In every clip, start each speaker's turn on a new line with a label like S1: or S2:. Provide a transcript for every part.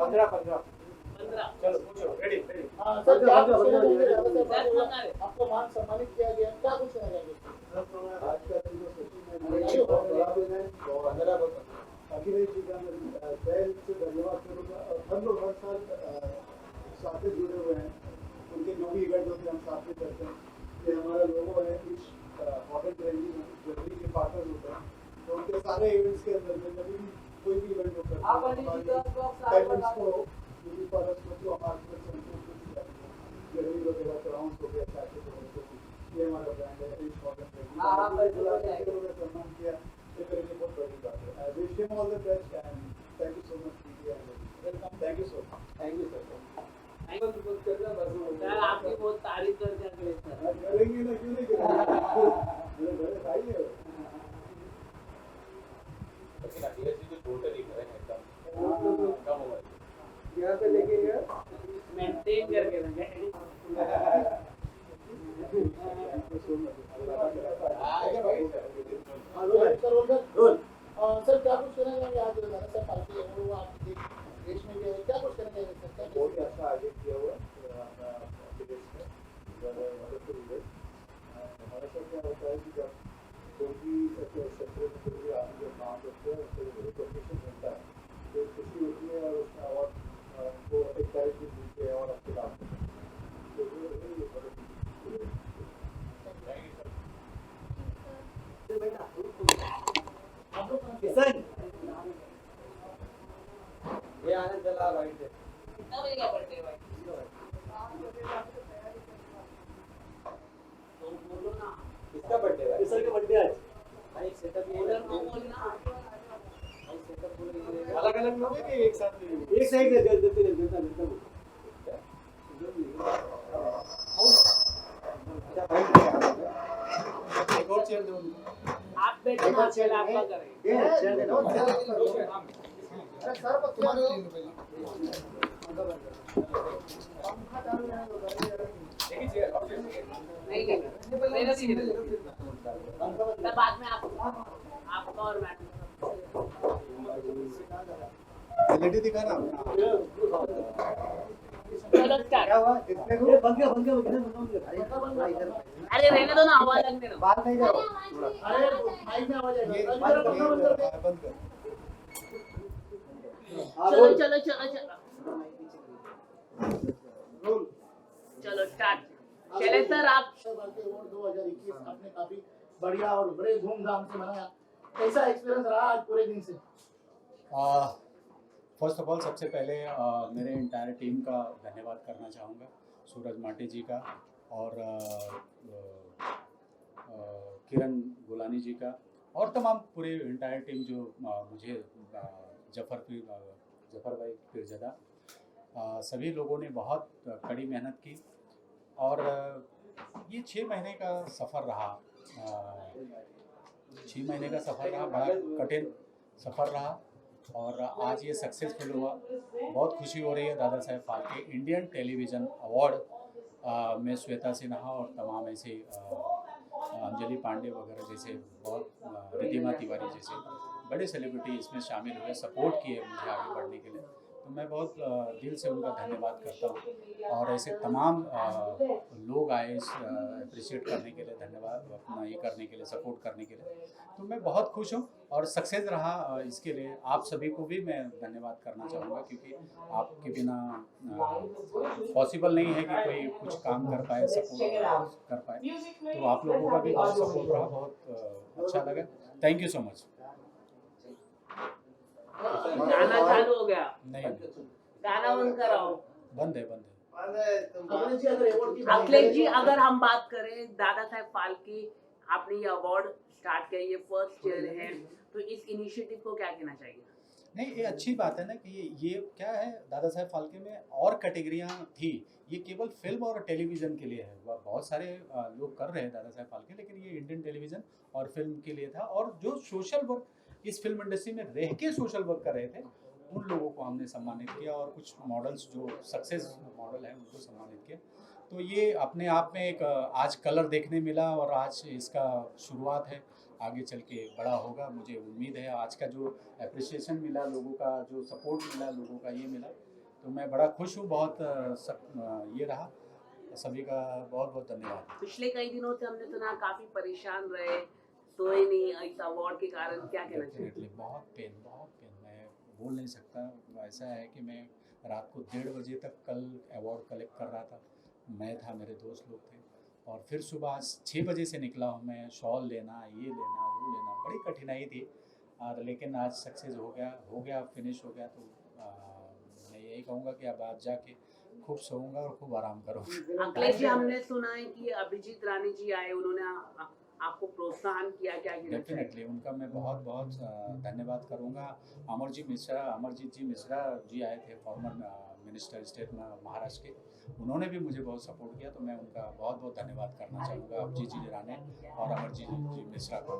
S1: 15 15 चलो पूछो ready ready.
S2: हाँ सर, क्या कुछ कहना चाहेंगे? आपको मान सम्मानित किया गया, क्या कुछ कहना चाहेंगे?
S3: आज का दिन जो सचिन ने अखिलेश जी का मैं तहे दिल से धन्यवाद करूँगा। और हम लोग हर साल साथ में जुड़े हुए हैं, उनके जो भी इवेंट होते हैं हम साथ में करते हैं। ये हमारा लोगो है, कुछ हॉटेल ट्रेनिंग जर्नी के पार्टनर होते हैं, तो उनके सारे इवेंट्स के अंदर में कभी भी कोई भी इवेंट होता है पेमेंट्स को ब्यूटी पार्लर्स को तो हमारे जर्नी वगैरह क्राउन्स हो गया, पैकेज हो गया, ये हमारा ब्रांड है रिच हॉटेल ट्रेनिंग। सम्मान किया, ये मेरे लिए बहुत बड़ी बात है। I wish him all the best and thank you so much media and welcome. Thank you so much. Thank you sir.
S4: Sir आपकी बहुत तारीफ करते हैं अखिलेश सर।
S3: करेंगे ना, क्यों नहीं करेंगे, मेरे बड़े भाई है।
S1: लेकिन अखिलेश जी तो टोटली करेंगे एकदम कम होगा।
S3: यहाँ पे लेके गया
S4: मेंटेन करके रखें।
S2: सर क्या कुछ कहना चाहेंगे? आज दादा साहब फाल्के हैं, वो आपके देश में भी है, क्या कुछ कहना चाहेंगे सर? क्या
S3: बहुत ही अच्छा आयोजन किया हुआ है प्रदेश में। हमारे साथ क्या होता है कि जब कोई भी क्षेत्र में कोई भी आदमी जब काम करते हैं उसको रिकॉग्निशन मिलता है तो खुशी होती है और उसमें और उनको एनकरेजमेंट मिलती है और अच्छे काम करते हैं। तो ये बड़े
S1: ये आने चला भाई से
S4: कितना बजे का बर्थडे है भाई? तो बोलो ना।
S1: किसका बर्थडे है?
S3: सर का बर्थडे आज
S1: भाई सेटअप ये
S4: उधर नो बोलना।
S1: भाई सेटअप पूरे
S3: अलग अलग लोग हैं कि एक साथ एक साथ देते एक और चेयर दो उनको।
S4: आप बैठो ना, चल आपका करेंगे।
S2: अरे सर को क्या
S4: नहीं मेरा भी है। तब बाद में आपका और मैडम
S3: एलईडी दिखाना।
S4: चलो स्टार्ट। अरे रहने दो ना, आवाज लगने दो।
S3: बात नहीं करो।
S2: अरे माइक में आवाज आएगी।
S3: बंद कर।
S4: चलो चलो चलो चलो चलो स्टार्ट। चले सर आप।
S2: फाल्के अवार्ड 2021 आपने काफी बढ़िया और बड़े धूमधाम से मनाया, कैसा एक्सपीरियंस रहा आज पूरे दिन से?
S5: फर्स्ट ऑफ ऑल सबसे पहले मेरे इंटायर टीम का धन्यवाद करना चाहूँगा, सूरज माटे जी का और किरण गुलानी जी का और तमाम पूरे इंटायर टीम जो मुझे जफर भाई पिरजदा सभी लोगों ने बहुत कड़ी मेहनत की और ये 6 महीने का सफ़र रहा। 6 महीने का सफ़र रहा, बड़ा कठिन सफ़र रहा और आज ये सक्सेसफुल हुआ। बहुत खुशी हो रही है। दादा Saheb Phalke Indian television award में श्वेता सिन्हा और तमाम ऐसे अंजलि पांडे वगैरह जैसे बहुत रिद्धिमा तिवारी जैसे बड़े सेलिब्रिटी इसमें शामिल हुए, सपोर्ट किए मुझे आगे बढ़ने के लिए। तो मैं बहुत दिल से उनका धन्यवाद करता हूँ और ऐसे तमाम लोग आए अप्रिशिएट करने के लिए, धन्यवाद अपना ये करने के लिए, सपोर्ट करने के लिए। तो मैं बहुत खुश हूँ और सक्सेस रहा इसके लिए आप सभी को भी मैं धन्यवाद करना चाहूँगा क्योंकि आपके बिना पॉसिबल नहीं है कि कोई कुछ काम कर पाए, सपोर्ट कर पाए। तो आप लोगों का भी बहुत सपोर्ट रहा, बहुत अच्छा लगा। Thank you so much.
S4: गाना चालू हो गया।
S5: नहीं
S4: गाना बंद कराओ।
S5: बंद है।
S4: अखिलेश जी अगर हम बात करें दादा साहेब फाल्के, आपने ये अवार्ड स्टार्ट किया, ये फर्स्ट चेयर है, तो इस इनिशिएटिव को क्या कहना चाहिए?
S5: नहीं, ये अच्छी बात है ना कि ये क्या है, दादा साहेब फाल्के में और कैटेगरियाँ थी, ये केवल फिल्म और टेलीविज़न के लिए है। बहुत सारे लोग कर रहे हैं दादा साहेब फाल्के, लेकिन ये इंडियन टेलीविज़न और फिल्म के लिए था। और जो सोशल वर्क इस फिल्म इंडस्ट्री में रह के सोशल वर्क कर रहे थे उन लोगों को हमने सम्मानित किया और कुछ मॉडल्स जो सक्सेस मॉडल हैं उनको सम्मानित किया। तो ये अपने आप में एक आज कलर देखने मिला और आज इसका शुरुआत है, आगे चल के बड़ा होगा। मुझे उम्मीद है आज का जो एप्रिसिएशन मिला लोगों का, जो सपोर्ट मिला लोगों का, ये मिला तो मैं बड़ा खुश हूँ, बहुत ये रहा। सभी का बहुत बहुत धन्यवाद।
S4: पिछले कई दिनों से हमने सुना काफी परेशान रहे, सोए नहीं इस अवार्ड के कारण, क्या कहना चाहिए?
S5: डेफिनेटली बहुत पेन मैं बोल नहीं सकता। ऐसा है कि मैं रात को 1:30 बजे तक कल अवार्ड कलेक्ट कर रहा था। मैं था, मेरे दोस्त लोग थे, और फिर सुबह 6 बजे से निकला हूँ मैं, शॉल लेना, ये लेना, वो लेना, बड़ी कठिनाई थी। और लेकिन आज सक्सेस हो गया, फिनिश हो गया। तो मैं यही कहूँगा कि अब आज जाके खूब सोऊंगा और खूब आराम करूँगा।
S4: अखिलेश जी, हमने सुना है कि अभिजीत रानी जी आए, उन्होंने आपको प्रोत्साहन किया, क्या कहना चाहिए?
S5: डेफिनेटली उनका मैं बहुत बहुत धन्यवाद करूँगा। अमरजीत जी मिश्रा जी आए थे, फॉर्मर मिनिस्टर स्टेट में महाराष्ट्र के। उन्होंने भी मुझे बहुत सपोर्ट किया, तो मैं उनका बहुत बहुत धन्यवाद करना चाहूँगा, अभिजीत जी राणे और अमरजीत जी मिश्रा को।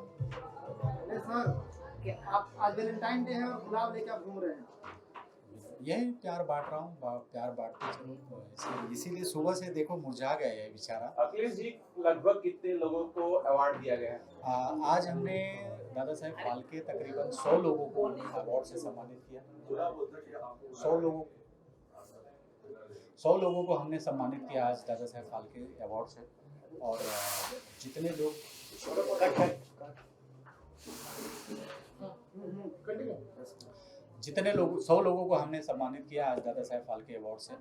S3: सर, आप आज वैलेंटाइन डे है और गुलाब लेके आप घूम रहे हैं।
S5: यही प्यार बांट रहा हूँ, प्यार बांटते चलो। इसीलिए सुबह से देखो मुरझा गया है बेचारा।
S1: अखिलेश जी, लगभग कितने लोगों को अवार्ड दिया गया है?
S5: आज हमने दादा साहेब फाल्के तकरीबन 100 लोगों को अवार्ड से सम्मानित किया। 100 लोगों को हमने सम्मानित किया आज दादा साहेब फाल्के अवार्ड से। और जितने लोग जितने लोग 100 लोगों को हमने सम्मानित किया आज दादा साहेब फाल्के अवार्ड से।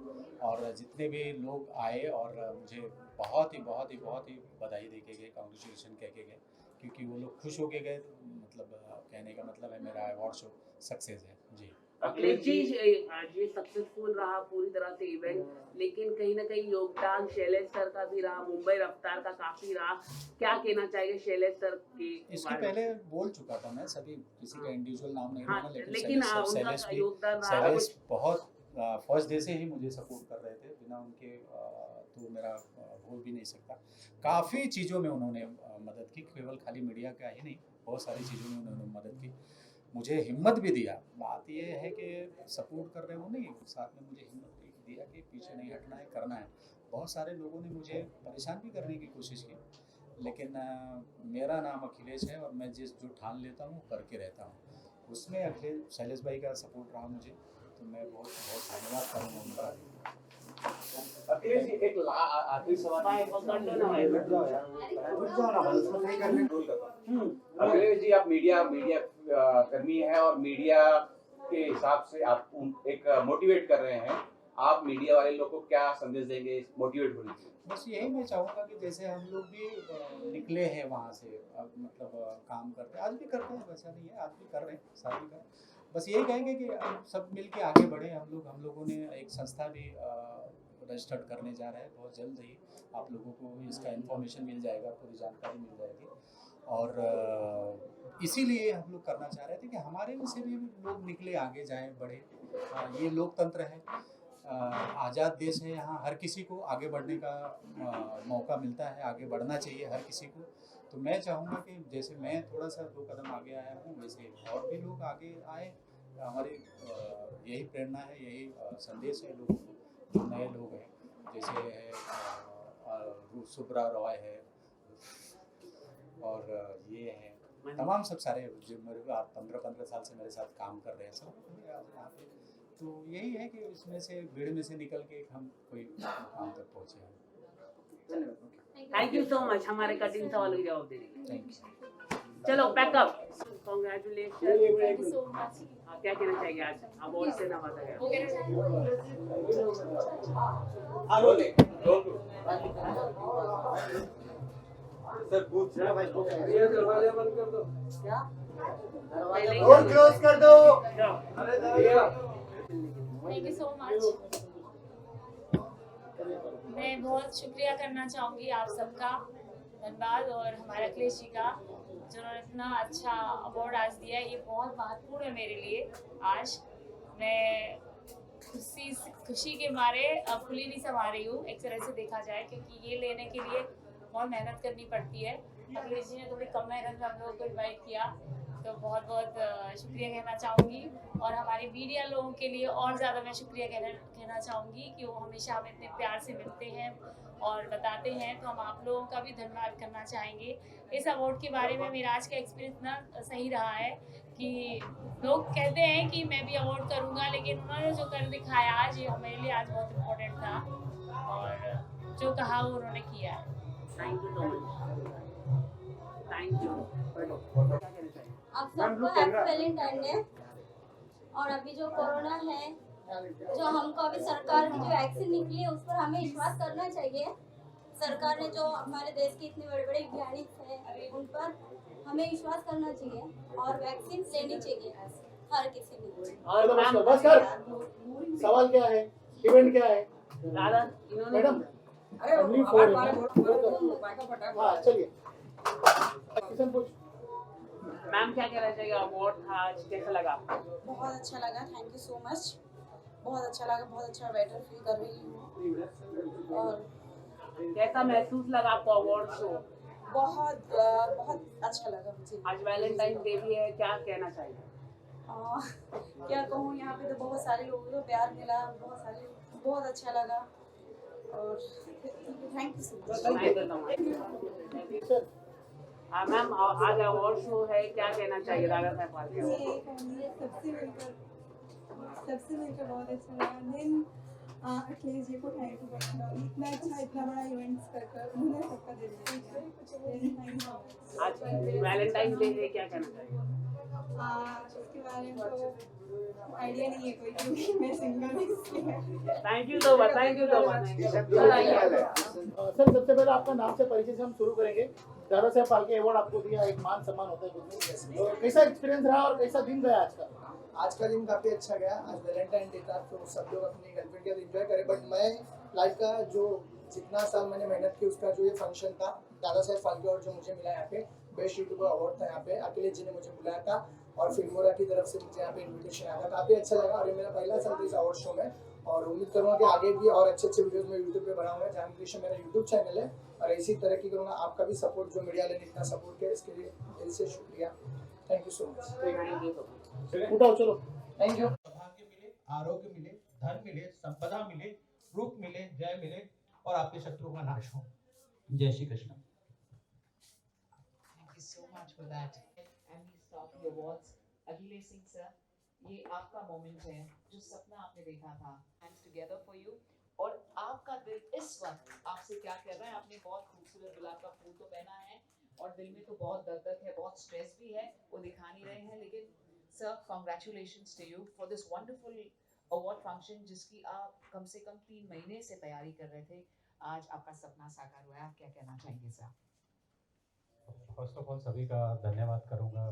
S5: और जितने भी लोग आए और मुझे बहुत ही बधाई दे के गए, कांग्रेचुलेशन कह के गए, क्योंकि वो लोग खुश होके गए। मतलब कहने का मतलब है मेरा अवार्ड शो सक्सेस है जी।
S4: अखिलेश जी, ये सक्सेसफुल रहा पूरी तरह से इवेंट, लेकिन कहीं ना कहीं योगदान शैलेश सर का भी रहा, मुंबई रफ्तार का काफी रहा। क्या कहना चाहिए शैलेश सर के?
S5: इसके पहले बोल चुका था मैं, सभी किसी का इंडिविजुअल नाम नहीं
S4: हाँ,
S5: लूंगा,
S4: लेकिन
S5: शैलेश
S4: उनका योगदान रहा।
S5: शैलेश बहुत फर्स्ट डे से ही मुझे सपोर्ट कर रहे थे, बिना उनके तो मेरा हो भी नहीं सकता। काफ़ी चीज़ों में उन्होंने मदद की, केवल खाली मीडिया का ही नहीं, बहुत सारी चीज़ों में उन्होंने मदद की, मुझे हिम्मत भी दिया। बात ये है कि सपोर्ट कर रहे हो नहीं, साथ में मुझे हिम्मत दिया कि पीछे नहीं हटना है, करना है। बहुत सारे लोगों ने मुझे परेशान भी करने की कोशिश की, लेकिन मेरा नाम अखिलेश है और मैं जो ठान लेता हूँ करके रहता हूँ। उसमें शैलेश भाई का सपोर्ट रहा मुझे, तो मैं बहुत धन्यवाद करूँगा उनका।
S1: अखिलेश जी, एक आखिरी सवाल। अखिलेश जी, आप मीडिया कर्मी हैं और मीडिया के हिसाब से आप एक मोटिवेट कर रहे हैं। आप मीडिया वाले लोग को क्या संदेश देंगे मोटिवेट होने के लिए?
S5: बस यही मैं चाहूँगा कि जैसे हम लोग भी निकले हैं वहाँ से, अब मतलब काम करते हैं, आज भी करते हैं, वैसा नहीं है, आज भी कर रहे हैं, साथ भी कर। बस यही कहेंगे कि अब सब मिल के आगे बढ़े। हम लोगों ने एक संस्था भी रजिस्टर्ड करने जा रहे हैं, बहुत जल्द ही आप लोगों को इसका इन्फॉर्मेशन मिल जाएगा, पूरी जानकारी मिल जाएगी। और इसीलिए हम लोग करना चाह रहे थे कि हमारे में से भी लोग निकले, आगे जाएं, बढ़े। ये लोकतंत्र है, आज़ाद देश है, यहाँ हर किसी को आगे बढ़ने का मौका मिलता है, आगे बढ़ना चाहिए हर किसी को। तो मैं चाहूँगा कि जैसे मैं थोड़ा सा 2 कदम आगे आया हूँ, वैसे और भी लोग आगे आए। हमारी यही प्रेरणा है, यही संदेश है लोगों को, जो नए लोग हैं, जैसे है सुब्रा रॉय है और ये है, तमाम सब सारे जो मेरे 15 साल से मेरे साथ काम कर रहे हैं, सब यहाँ पे। तो यही है कि इसमें से भीड़ में से निकल के हम कोई काम तक पहुँचे हैं।
S4: थैंक यू सो मच हमारे कठिन सवालों के जवाब देने के लिए।
S5: Thank you.
S4: चलो pack up, congratulation.
S6: Thank you so much.
S4: क्या कहना चाहिए आज अवार्ड से नवाजा गया?
S1: सर पूछ
S3: दरवाजा बंद कर दो,
S2: डोर क्लोज कर दो।
S6: Thank you so much. मैं बहुत शुक्रिया करना चाहूँगी आप सबका, धन्यवाद, और हमारे अखिलेश जी का, जिन्होंने इतना अच्छा अवार्ड आज दिया है। ये बहुत महत्वपूर्ण है मेरे लिए। आज मैं खुशी के मारे फुली नहीं समा रही हूँ, एक तरह से देखा जाए, क्योंकि ये लेने के लिए बहुत मेहनत करनी पड़ती है। अखिलेश जी ने थोड़ी कम मेहनत में हम लोगों को इन्वाइट किया, तो बहुत बहुत शुक्रिया कहना चाहूँगी। और हमारे मीडिया लोगों के लिए और ज़्यादा मैं शुक्रिया कहना चाहूँगी कि वो हमेशा हमें इतने प्यार से मिलते हैं और बताते हैं, तो हम आप लोगों का भी धन्यवाद करना चाहेंगे। इस अवार्ड के बारे में मेरा आज का एक्सपीरियंस इतना सही रहा है कि लोग कहते हैं कि मैं भी अवॉर्ड करूँगा, लेकिन उन्होंने जो कर दिखाया आज, ये मेरे लिए आज बहुत इम्पोर्टेंट था, और जो कहा वो उन्होंने किया है।
S4: Thank you so much, thank you.
S7: आप सबको हैप्पी वैलेंटाइन डे। और अभी जो कोरोना है, जो हमको अभी सरकार की जो वैक्सीन निकली है उस पर हमें विश्वास करना चाहिए। सरकार ने जो हमारे देश के इतने बड़े बड़े वैज्ञानिक हैं उन पर हमें विश्वास करना चाहिए और वैक्सीन लेनी चाहिए हर किसी ने।
S4: और
S2: चलो
S4: मैम
S2: बस कर। सवाल क्या है, इवेंट क्या है
S4: दादा इन्होंने
S2: मैडम? only four है। हाँ चलिए, किशन पूछ।
S4: मैम क्या कहना चाहिए, अवार्ड था आज, कैसा लगा आपको?
S8: बहुत अच्छा लगा, थैंक यू सो मच। बहुत अच्छा लगा, बहुत अच्छा बेटर फील कर रही हूँ। और
S4: कैसा महसूस लगा आपको अवार्ड शो?
S8: बहुत अच्छा लगा मुझे।
S4: आज वैलेंटाइन डे भी है, क्या कहना चाहिए?
S8: क्या कहूँ, यहाँ पे तो बहुत सारे लोगों को प्यार मिला, बहुत अच्छा लगा। और thank you so much.
S4: Ma'am आज अवार्ड शो है, क्या कहना चाहिए दादा साहब फाल्के?
S9: सबसे मिलकर बहुत अच्छा लगा। देन अखिलेश जी को थैंक यू करना, इतना अच्छा इतना बड़ा इवेंट्स कर उन्होंने सबका दिल जीता।
S4: आज वैलेंटाइन डे है, क्या कहना चाहिए?
S9: उसके बारे में तो आइडिया नहीं है कोई, क्योंकि मैं सिंगल हूँ इसलिए।
S4: Thank you so much, thank you so much.
S2: Sir सबसे पहले आपका नाम से परिचय से हम शुरू करेंगे। दादा साहब फाल्के अवार्ड आपको दिया, एक मान सम्मान होता है कुछ, तो कैसा एक्सपीरियंस रहा और कैसा दिन गया आज का?
S10: आज का दिन काफ़ी अच्छा गया। आज वैलेंटाइन डे था तो सब लोग अपनी गर्लफ्रेंड के साथ एंजॉय करें, बट मैं लाइफ का जो जितना साल मैंने मेहनत की उसका जो ये फंक्शन था दादा साहब फाल्के अवार्ड जो मुझे मिला यहाँ पे, बेस्ट यूट्यूबर अवार्ड था यहाँ पे, अखिलेश जी ने मुझे बुलाया था और फिल्मोरा की तरफ से मुझे यहाँ पे इन्विटेशन आया था। काफ़ी अच्छा लगा और ये मेरा पहला साल था इस अवार्ड शो में, और उम्मीद करूँगा कि आगे भी और अच्छे अच्छे वीडियोस मैं यूट्यूब पे बनाऊंगा। जान कृष्ण मेरा यूट्यूब चैनल है और इसी तरह की करूँगा। आपका भी सपोर्ट, जो मीडिया ने इतना सपोर्ट किया इसके लिए दिल से शुक्रिया। Thank you so much.
S2: उठाओ चलो।
S10: Thank you.
S11: सौभाग्य मिले, आरोग्य मिले, धन मिले, संपदा मिले, रूप मिले, जय मिले और आपके शत्रुओं का नाश हो। जय Shri Krishna.
S12: Thank you so much for that. And we stop the awards. Akhilesh Singh sir, ये आपका मोमेंट है, जो सपना आपने देखा था। Hands together for you. और आपका दिल इस वक्त आपसे क्या कर रहा है? आपने बहुत खूबसूरत गुलाब का फूल तो पहना है और दिल में तो बहुत दर्द है, बहुत स्ट्रेस भी है, वो दिखा नहीं रहे हैं, लेकिन sir congratulations to you for this wonderful award function जिसकी आप कम से कम 3 महीने से तैयारी कर रहे थे। आज आपका सपना साकार हुआ है, आप क्या कहना चाहेंगे सर?
S5: फर्स्ट ऑफ ऑल सभी का धन्यवाद करूंगा,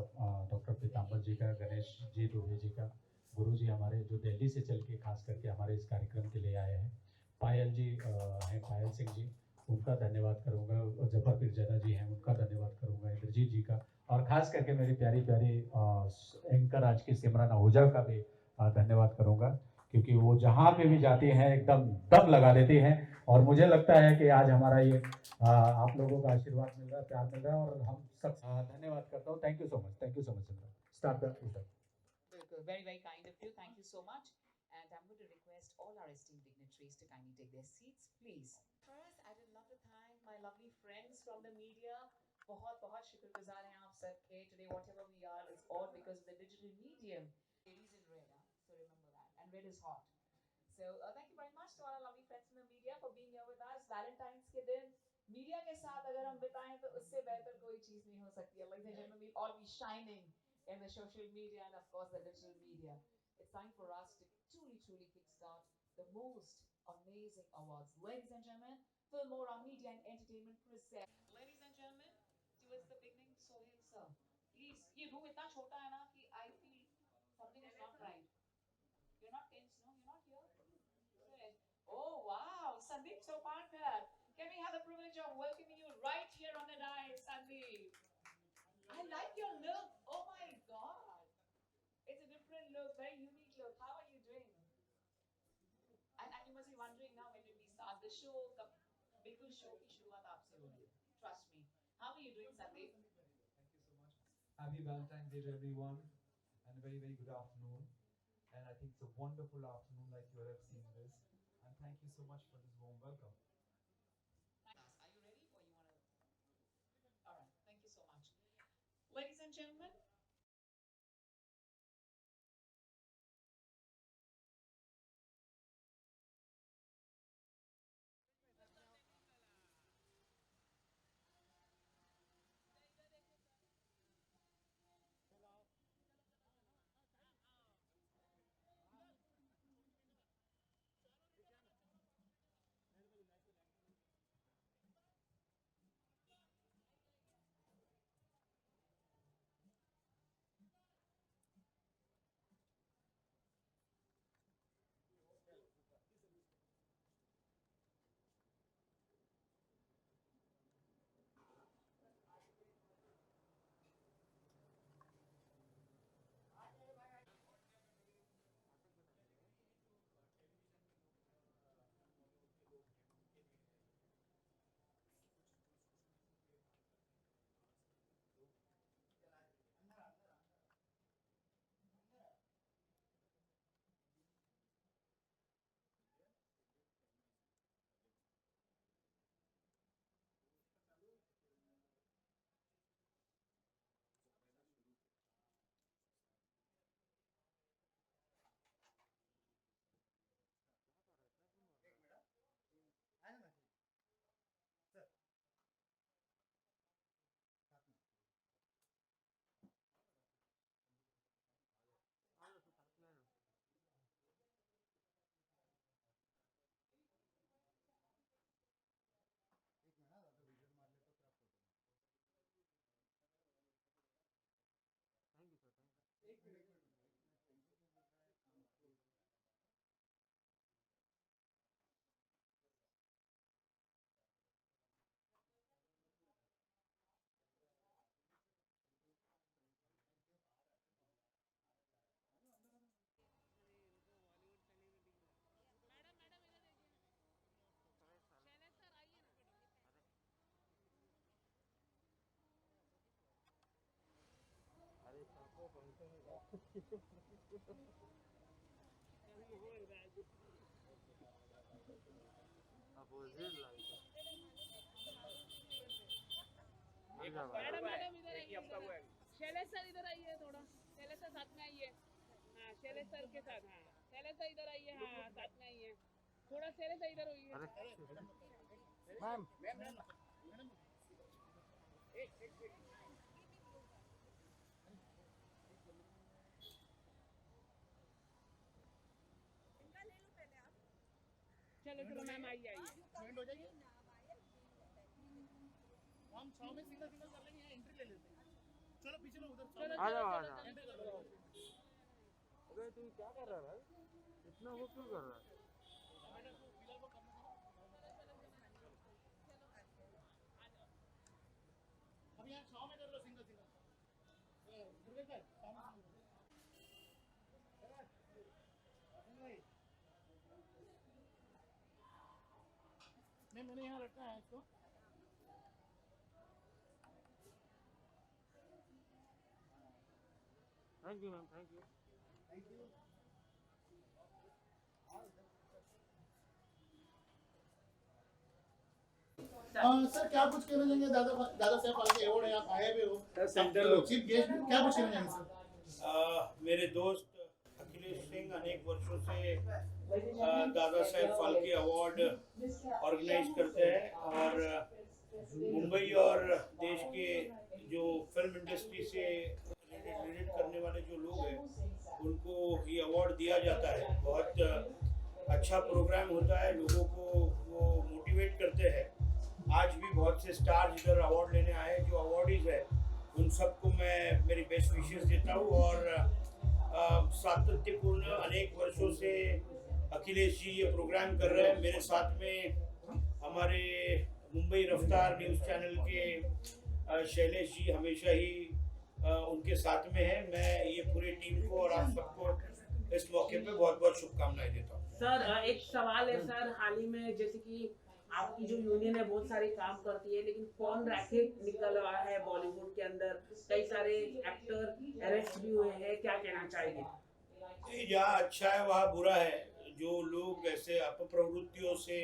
S5: डॉक्टर पीताम्बर जी का, गणेश जी दुबे जी का, गुरु जी हमारे जो दिल्ली से चल के खास करके हमारे इस कार्यक्रम के लिए आए हैं, पायल जी हैं, पायल सिंह जी, उनका धन्यवाद करूंगा, जफर पिरजादा जी हैं, उनका धन्यवाद करूंगा, इंद्रजीत जी का, और खास करके मेरी प्यारी प्यारी एंकर आज की सिमरन आहूजा का भी धन्यवाद करूंगा, क्योंकि वो जहाँ पे भी जाती हैं एकदम दम लगा देती हैं, और मुझे लगता है कि आज हमारा ये आप लोगों का आशीर्वाद मिल रहा है, प्यार मिल रहा है, और हम सब धन्यवाद करता हूँ। Thank you so much, thank you so much. Start the
S12: Very, very kind of you. Thank you so much. And I'm going to request all our esteemed dignitaries to kindly take their seats, please. First, I would love to thank my lovely friends from the media. बहुत बहुत शुक्रगुजार हैं आप सबके. Today, whatever we are, it's all because of the digital medium. Ladies in red, so remember that. And red is hot. So thank you very much to all our lovely friends from the media for being here with us. Valentine's के दिन media के साथ अगर हम बिताएं तो उससे बेहतर कोई चीज नहीं हो सकती है. Ladies and gentlemen, we'll all be shining in the social media and of course the digital media. It's time for us to truly kickstart the most amazing awards. Ladies and gentlemen, Filmora Media and Entertainment present. Ladies and gentlemen, towards the beginning, Sohail sir, please. ये room इतना छोटा है ना कि I feel something is not right. You're not tense, no? You're not here. Oh wow, Sandeep Sopankar. Can we have the privilege of welcoming you right here on the dais, Sandeep? I like your look. Oh my God. It's a different look, very unique look. How are you doing? And you must be wondering now, when did we start the show? बिल्कुल show की शुरुआत आपसे हो रही है. Trust me. How are you doing, Sandeep?
S13: Thank you so much. Happy Valentine's Day to everyone, and a very, very good afternoon. And I think it's a wonderful afternoon like you have seen this. And thank you so much for this warm welcome.
S12: Are you ready or you want to? All right. Thank you so much. Ladies and gentlemen,
S4: madam madam इधर आइए, Shailesh sir इधर आइए थोड़ा, Shailesh sir साथ में आइए, हाँ Shailesh sir के साथ, हाँ शैलेश सर इधर आइए, हाँ साथ में आइए थोड़ा, शैलेश सर इधर होइए
S2: मैम
S4: चलो चलो मैम आइए आइए,
S2: ज्वाइन हो जाइए। हम 100 में सिंगल सिंगल कर लेंगे, एंट्री ले लेते हैं। चलो पीछे लो, उधर
S4: चलो
S14: आ जाओ, आ
S4: चलो,
S14: जाओ।
S2: एंट्री कर लो।
S14: अबे तू क्या कर रहा है भाई, इतना वो क्यों कर रहा है?
S2: अब यहाँ 100 में कर लो सिंगल सिंगल। दुर्गे सर सामने नहीं, मैंने यहाँ रखा है इसको।
S14: Thank you ma'am, thank you.
S2: Sir क्या कुछ कहना चाहेंगे, दादा साहब फाल्के अवार्ड है, आप आए हुए हो चीफ गेस्ट, क्या कुछ कहना चाहेंगे सर?
S11: मेरे दोस्त अखिलेश सिंह अनेक वर्षों से दादा साहेब फाल्के अवार्ड ऑर्गेनाइज करते हैं और मुंबई और देश के जो फिल्म इंडस्ट्री से रिलेट करने वाले जो लोग हैं उनको ये अवार्ड दिया जाता है। बहुत अच्छा प्रोग्राम होता है, लोगों को वो मोटिवेट करते हैं। आज भी बहुत से स्टार्स इधर अवार्ड लेने आए, जो अवार्डीज है उन सबको मैं मेरी बेस्ट विशेस देता हूँ। और सातत्यपूर्ण अनेक वर्षों से अखिलेश जी ये प्रोग्राम कर रहे हैं। मेरे साथ में हमारे मुंबई रफ्तार न्यूज़ चैनल के शैलेश जी हमेशा ही उनके साथ में है। मैं ये पूरी टीम को और आप सबको इस मौके पे बहुत बहुत शुभकामनाएं देता हूँ।
S4: सर एक सवाल है सर, हाल ही में जैसे कि आपकी जो यूनियन है बहुत सारे काम करती है, लेकिन फोन रैकेट निकल रहा है बॉलीवुड के अंदर, कई सारे एक्टर अरेस्ट भी हुए हैं, क्या कहना चाहेंगे?
S11: जहाँ अच्छा है वहाँ बुरा है। जो लोग ऐसे अपप्रवृत्तियों से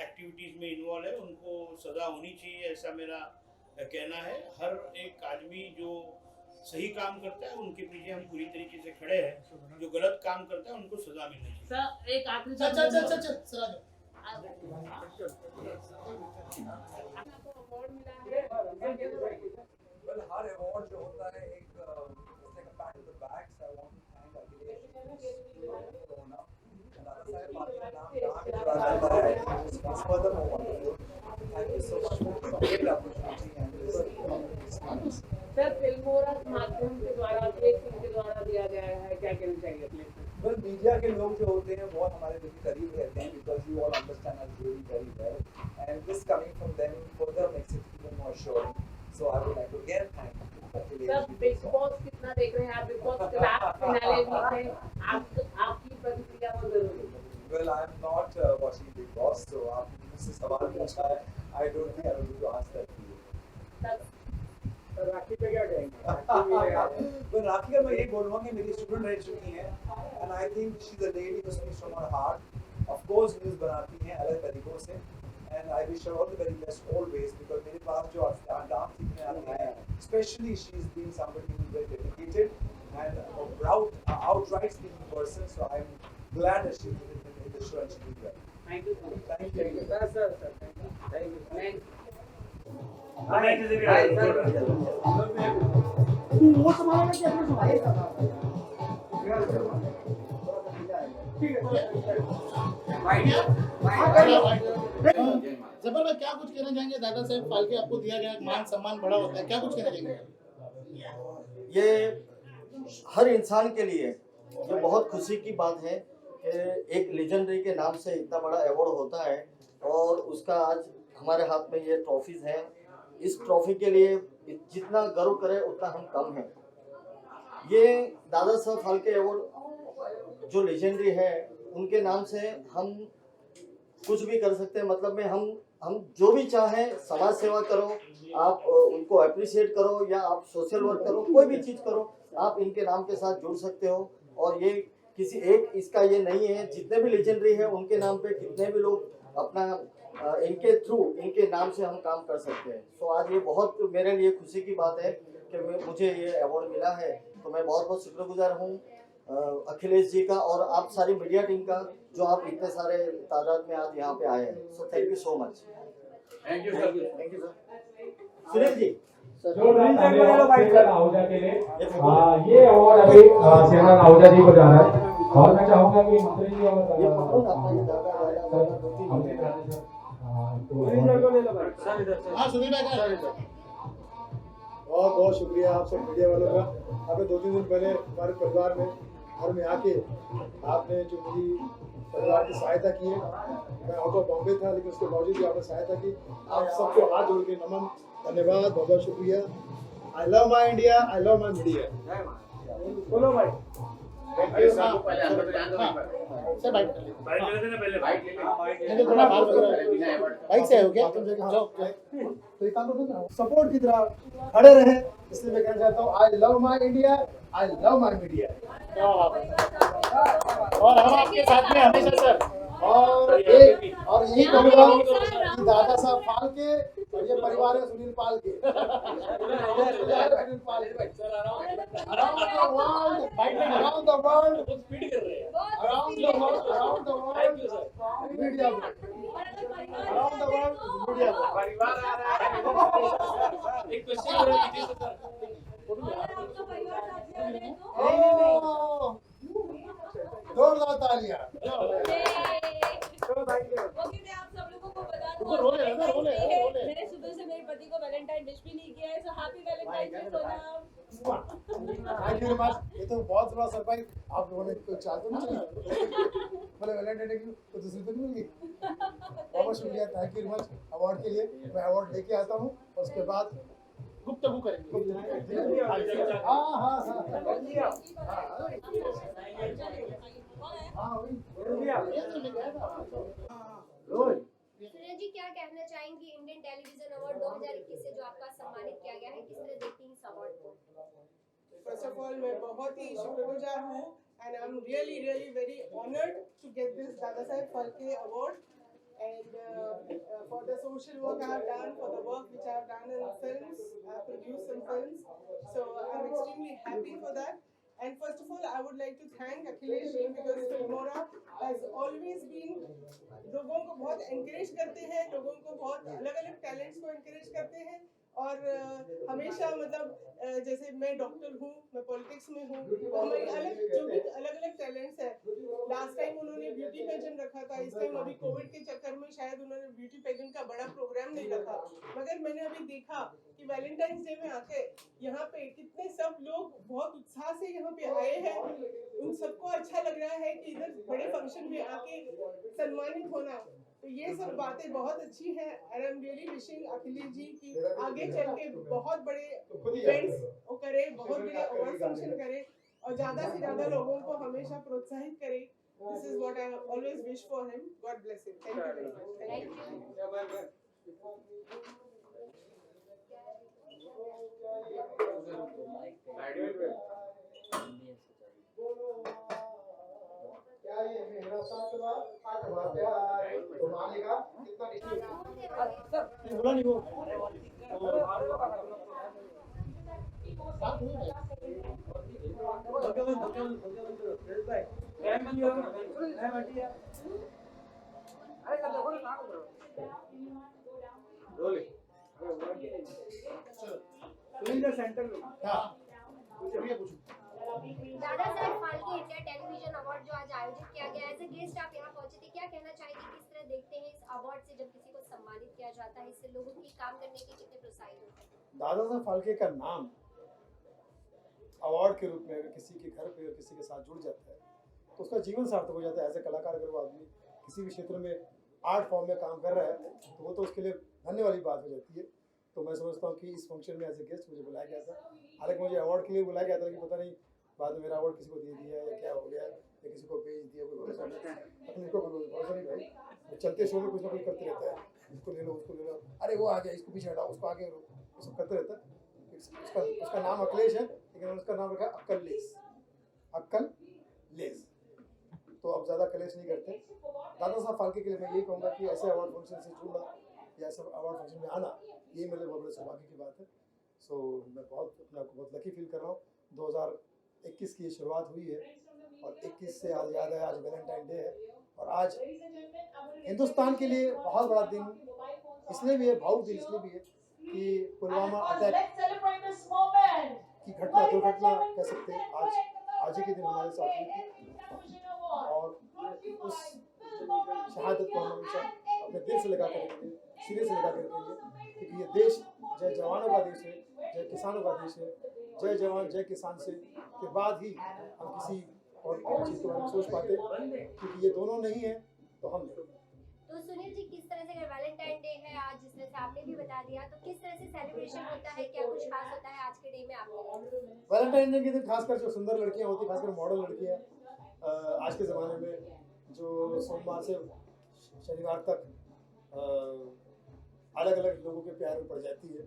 S11: एक्टिविटीज में इन्वॉल्व है उनको सजा होनी चाहिए, ऐसा मेरा कहना है। हर एक आदमी जो सही काम करता है उनके पीछे हम पूरी तरीके से खड़े हैं, जो गलत काम करता है उनको सजा मिलनी चाहिए।
S4: सर एक आखिरी
S2: चल सर आ जाओ।
S4: अवार्ड मिला है,
S15: Well, हर अवार्ड जो होता है एक it's like a pat on the back. So I want to thank Akhilesh Corona and दादा साहेब फाल्के का नाम जहाँ भी जुड़ा जाता है it's furthermore wonderful. Thank you so much for this great opportunity and this
S4: sir Filmora माध्यम के द्वारा के द्वारा दिया गया है, क्या कहना चाहिए अपने?
S15: Well, मीडिया के लोग जो होते हैं बहुत हमारे दिल के करीब रहते हैं because you all understand us really very well and this coming from them further makes it even more assuring. So I would like to again thank
S4: sir big boss कितना देख रहे हैं आप? बिग बॉस लास्ट फिनाले भी थे, आपकी प्रतिक्रिया बहुत जरूरी है।
S15: Well, I'm not watching Big Boss, so आपने मुझसे सवाल पूछा है, I don't think I will be able to answer that to you.
S3: राखी पे क्या कहेंगे?
S15: But राखी का मैं ये बोलूँगा कि मेरी स्टूडेंट रह चुकी हैं and I think she's a lady who speaks from her heart. Of course news बनाती हैं अलग तरीकों से and I wish her all the very best always because मेरे पास जो डांस सीखने आती हैं, especially she's been somebody who's very dedicated and a proud, outright speaking person. So I'm glad that she's in the show and she did well.
S4: Thank you.
S15: Thank you.
S3: Sir, thank you.
S4: Thank you.
S2: वो संभालेगा कि अपने संभालेगा? जबर भाई क्या कुछ कहना चाहेंगे? दादा साहेब फाल्के आपको दिया गया मान सम्मान बड़ा होता है, क्या कुछ कहना चाहेंगे?
S16: ये हर इंसान के लिए ये बहुत खुशी की बात है कि एक लेजेंडरी के नाम से इतना बड़ा अवार्ड होता है और उसका आज हमारे हाथ में ये ट्रॉफीज है। इस ट्रॉफी के लिए जितना गर्व करें उतना हम कम हैं। ये दादा साहब फाल्के अवार्ड जो लेजेंडरी है उनके नाम से हम कुछ भी कर सकते हैं। मतलब में हम जो भी चाहें, समाज सेवा करो, आप उनको अप्रिशिएट करो या आप सोशल वर्क करो, कोई भी चीज़ करो, आप इनके नाम के साथ जुड़ सकते हो। और ये किसी एक इसका ये नहीं है, जितने भी लेजेंडरी है उनके नाम पे कितने भी लोग अपना इनके थ्रू इनके नाम से हम काम कर सकते हैं। तो आज ये बहुत मेरे लिए खुशी की बात है कि मुझे ये अवार्ड मिला है। तो मैं बहुत बहुत शुक्रगुजार हूँ अखिलेश जी का और आप सारी मीडिया टीम का, जो आप इतने सारे तादाद में आज यहाँ पे आए हैं। So thank you so much.
S1: Thank you sir.
S16: Thank you sir. Sunil ji
S14: Ahuja के लिए ये अवार्ड अभी श्रीमान आहूजा जी को जा रहा है और मैं चाहूंगा कि मंत्री जी
S3: बहुत बहुत शुक्रिया आप सब मीडिया वालों का। आपने 2-3 दिन पहले हमारे परिवार में घर में आके आपने जो मेरी परिवार की सहायता की है, मैं आउट ऑफ बॉम्बे था लेकिन उसके बावजूद भी आपने सहायता की। आप सबको हाथ जोड़ के नमन, धन्यवाद, बहुत बहुत शुक्रिया। I love my India, I love my media. बोलो भाई।
S2: बाइक से हो क्या?
S3: तो एक काम करो ना, सपोर्ट की तरह खड़े रहे, इसलिए मैं कहना चाहता हूँ I love my India, I love my media.
S2: और हम आपके साथ में हमेशा सर।
S3: और यही कहूँगा कि दादा साहब फाल्के और ये परिवार है सुनील पाल के। सुनील पाल के around the world, around the world, media में, around the world media में।
S1: परिवार आ रहा है। एक क्वेश्चन हो रहा है सर।
S3: जोरदार तालियां।
S8: आप सब लोगों को बता दूं मैंने सुबह से मेरे पति को वैलेंटाइन विश भी नहीं किया है। सो हैप्पी वैलेंटाइन डे सोना।
S3: Thank you very much. ये तो बहुत बड़ा सरप्राइज आप लोगों ने कोई चाल तो नहीं चली। बोले वैलेंटाइन डे की तो दूसरी तो नहीं मिली। बहुत शुक्रिया, thank you very much award के लिए। मैं अवार्ड लेके आता हूँ और उसके बाद
S2: गुफ्तगू करेंगे।
S17: सूर्य जी, क्या कहना चाहेंगी इंडियन टेलीविजन अवार्ड 2021 से जो आपका सम्मानित किया गया है, किस तरह देखती हैं इस अवार्ड को?
S9: फर्स्ट ऑफ ऑल मैं बहुत ही शुक्रगुजार हूँ and I am really very honoured to get this Dada Saheb Phalke award and for the social work I have done, for the work which I have done in films. I have produced some films, so I'm extremely happy for that. And first of all, I would like to thank Akhilesh ji because Filmora has always been लोगों को बहुत encourage करते हैं, लोगों को बहुत अलग-अलग talents को encourage करते हैं और हमेशा मतलब जैसे मैं डॉक्टर हूँ, मैं पॉलिटिक्स में हूँ, तो हमारी अलग-अलग टैलेंट्स है। लास्ट टाइम उन्होंने ब्यूटी पेजेंट रखा था, इस टाइम अभी कोविड के चक्कर में शायद उन्होंने ब्यूटी पेजेंट का बड़ा प्रोग्राम नहीं रखा, मगर मैंने अभी देखा कि वैलेंटाइंस डे में आके यहाँ पे कितने सब लोग बहुत उत्साह से यहाँ पे आए हैं। उन सबको अच्छा लग रहा है कि इधर बड़े फंक्शन में आके सम्मानित होना, तो ये सब बातें बहुत अच्छी हैं। I am really wishing Akhilesh ji की आगे चल के बहुत बड़े इवेंट्स वो करे, बहुत बड़े अवार्ड फंक्शन करे और ज्यादा से ज्यादा लोगों को हमेशा प्रोत्साहित करे। This is what I always wish for him. God bless him. Thank you very much. Thank
S3: क्या ये मेरा साथ प्यार तुम्हारे का कितना डिस्ट्रिक्ट बोला नहीं वो
S17: Dada Saheb Phalke India television award जो आज आयोजित किया गया, एज ए गेस्ट आप यहाँ पहुंचे थे, क्या कहना चाहेंगे, किस तरह देखते हैं इस अवार्ड से जब किसी को सम्मानित किया जाता है, इससे लोगों की काम करने की कितने प्रोत्साहित होते हैं?
S3: दादा साहब फाल्के का नाम अवार्ड के रूप में अगर किसी के घर पे किसी के साथ जुड़ जाता है तो उसका जीवन सार्थक हो जाता है। एज ए कलाकार अगर वो आदमी किसी भी क्षेत्र में आर्ट फॉर्म में काम कर रहा है तो वो तो उसके लिए धन्य वाली बात हो जाती है। तो मैं समझता हूँ कि इस फंक्शन में एज ए गेस्ट मुझे बुलाया गया था। हालांकि मुझे अवार्ड के लिए बुलाया गया था कि पता नहीं बाद में मेरा अवार्ड किसी को दे दिया या क्या हो गया या किसी को भेज दिया, कोई भरोसा नहीं। अपने को कोई भरोसा नहीं भाई, वो चलते शो में कुछ ना कुछ करते रहता है, इसको ले लो उसको ले लो, अरे वो आ गया इसको पीछे हटाओ उसको आगे लो, वो सब करते रहता है। एक उसका नाम अखिलेश है, लेकिन उसका नाम रखा अक्कल लेस, अक्कल लेस। तो अब ज़्यादा कलेश नहीं करते। दादा साहब फाल्के के लिए मैं यही कहूँगा कि ऐसे अवार्ड फंक्शन से जुड़ना या ऐसे अवार्ड फंक्शन में आना, ये मेरे बहुत बड़े सौभाग्य की बात है। सो मैं बहुत अपने आप को बहुत लकी फील कर रहा हूँ। 2021 की शुरुआत हुई है और 21 से आज याद है, आज वैलेंटाइन डे है और आज हिंदुस्तान के लिए बहुत बड़ा दिन इसलिए भी है, भावुक दिन इसलिए भी है कि पुलवामा अटैक की घटना, दुर्घटना कह सकते हैं, आज ही के दिन हमारे साथ हुई थी और उस शहादत को हम हमेशा अपने दिल से लगा कर रखेंगे, सिरे से लगा कर रखेंगे, क्योंकि ये देश जय जवानों का देश है, जय किसानों का देश है। जय जवान जय किसान से के बाद ही हम किसी और चीज़ के बारे में सोच पाते, क्योंकि ये दोनों नहीं है तो हम नहीं।
S17: तो सुनील जी, किस तरह से, अगर वैलेंटाइन डे है आज, जिस तरह से आपने भी बता दिया, तो किस तरह से सेलिब्रेशन होता है, क्या कुछ खास होता है आज के डे में आपके लिए?
S3: वैलेंटाइन डे के दिन खासकर जो सुंदर लड़कियां होती, खासकर मॉडल लड़कियां आज के ज़माने में जो सोमवार से शनिवार तक अलग अलग लोगों के प्यार में पड़ जाती है,